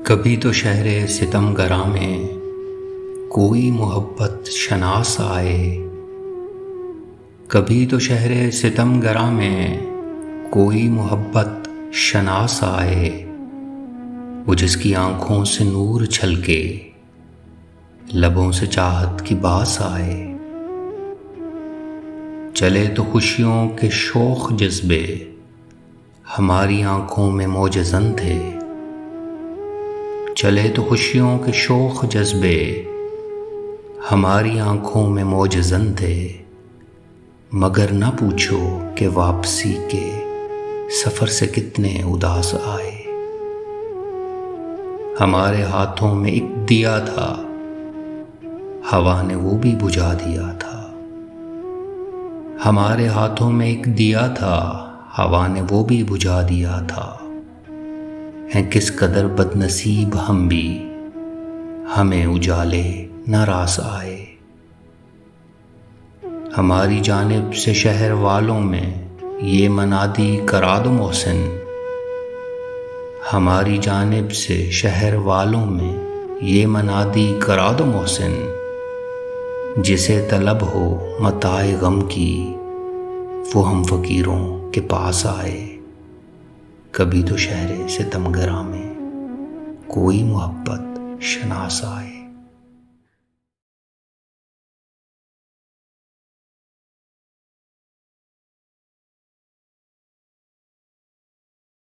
कभी तो शहरे सितमगरा में कोई मोहब्बत शनास आए। कभी तो शहरे सितमगरा में कोई मोहब्बत शनास आए। वो जिसकी आँखों से नूर छलके, लबों से चाहत की बास आए। चले तो खुशियों के शोख जज्बे, हमारी आँखों में मौजज़न थे। चले तो खुशियों के शोख जज्बे, हमारी आँखों में मौजज़न थे। मगर न पूछो कि वापसी के सफ़र से कितने उदास आए। हमारे हाथों में एक दिया था, हवा ने वो भी बुझा दिया था। हमारे हाथों में एक दिया था, हवा ने वो भी बुझा दिया था। हैं किस कदर बदनसीब हम भी, हमें उजाले न रास आए। हमारी जानिब से शहर वालों में ये मनादी करा दो मोहसिन। हमारी जानिब से शहर वालों में ये मनादी करा दो मोहसिन। जिसे तलब हो मताए गम की, वो हम फ़कीरों के पास आए। कभी तो शहरे सितमगरा में कोई मोहब्बत शनास आए।